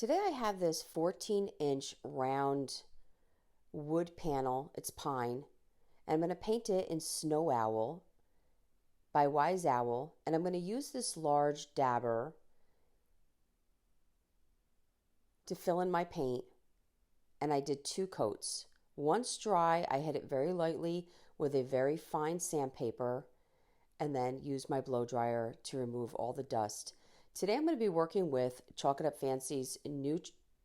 Today I have this 14-inch round wood panel. It's pine. And I'm going to paint it in Snow Owl by Wise Owl. And I'm going to use this large dabber to fill in my paint. And I did 2 coats. Once dry, I hit it very lightly with a very fine sandpaper and then use my blow dryer to remove all the dust. Today I'm going to be working with Chalk It Up Fancy's new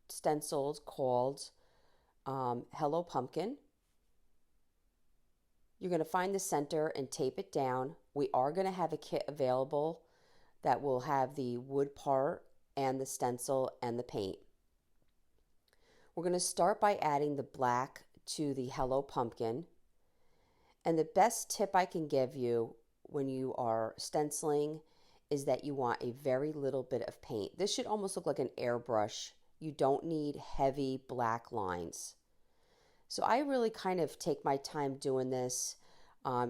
stencils called Hello Pumpkin. You're going to find the center and tape it down. We are going to have a kit available that will have the wood part and the stencil and the paint. We're going to start by adding the black to the Hello Pumpkin. And the best tip I can give you when you are stenciling is that you want a very little bit of paint. This should almost look like an airbrush. You don't need heavy black lines. So I really kind of take my time doing this.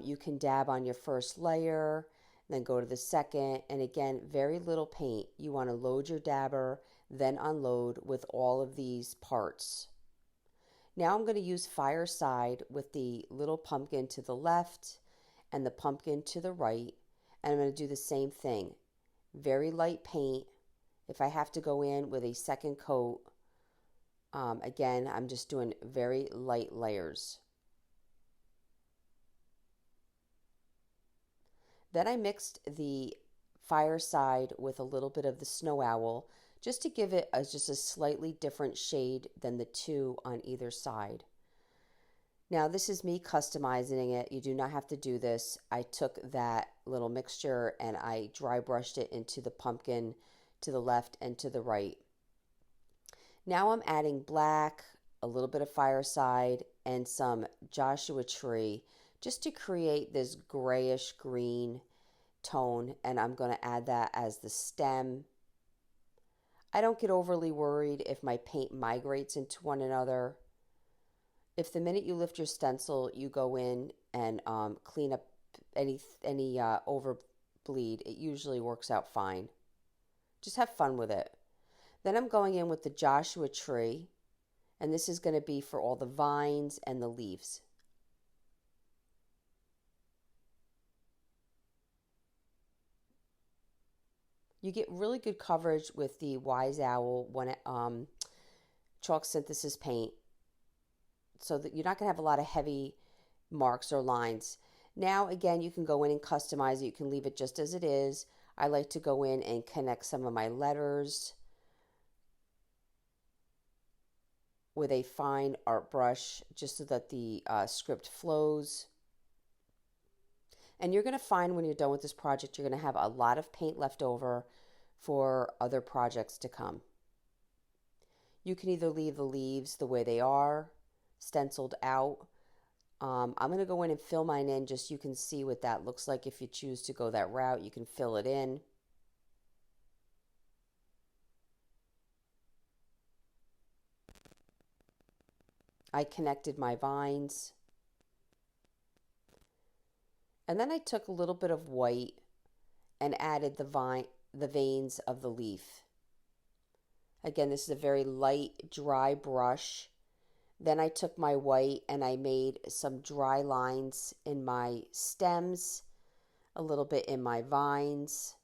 You can dab on your first layer, then go to the second, and again, very little paint. You want to load your dabber, then unload with all of these parts. Now I'm going to use Fireside with the little pumpkin to the left and the pumpkin to the right. And I'm going to do the same thing. Very light paint. If I have to go in with a second coat, again, I'm just doing very light layers. Then I mixed the Fireside with a little bit of the Snow Owl just to give it just a slightly different shade than the 2 on either side. Now this is me customizing it. You do not have to do this. I took that little mixture and I dry brushed it into the pumpkin to the left and to the right. Now I'm adding black, a little bit of Fireside, and some Joshua Tree just to create this grayish green tone, and I'm going to add that as the stem. I don't get overly worried if my paint migrates into one another. If the minute you lift your stencil, you go in and clean up any overbleed, it usually works out fine. Just have fun with it. Then I'm going in with the Joshua Tree, and this is going to be for all the vines and the leaves. You get really good coverage with the Wise Owl chalk synthesis paint, so that you're not going to have a lot of heavy marks or lines. Now, again, you can go in and customize it. You can leave it just as it is. I like to go in and connect some of my letters with a fine art brush just so that the script flows. And you're going to find when you're done with this project, you're going to have a lot of paint left over for other projects to come. You can either leave the leaves the way they are, stenciled out. I'm going to go in and fill mine in just so you can see what that looks like. If you choose to go that route, you can fill it in. I connected my vines. And then I took a little bit of white and added the veins of the leaf. Again, this is a very light, dry brush. Then I took my white and I made some dry lines in my stems, a little bit in my vines,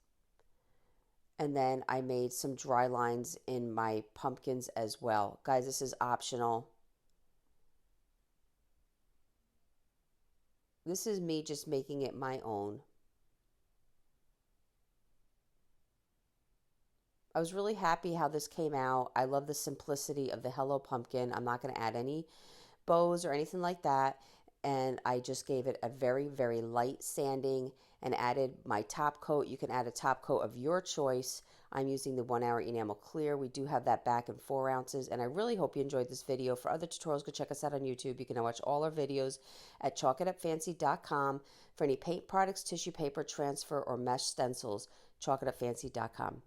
and then I made some dry lines in my pumpkins as well. Guys, this is optional. This is me just making it my own. I was really happy how this came out. I love the simplicity of the Hello Pumpkin. I'm not going to add any bows or anything like that. And I just gave it a very, very light sanding and added my top coat. You can add a top coat of your choice. I'm using the 1 Hour Enamel Clear. We do have that back in 4 ounces. And I really hope you enjoyed this video. For other tutorials, go check us out on YouTube. You can now watch all our videos at chalkitupfancy.com. For any paint products, tissue paper, transfer, or mesh stencils, chalkitupfancy.com.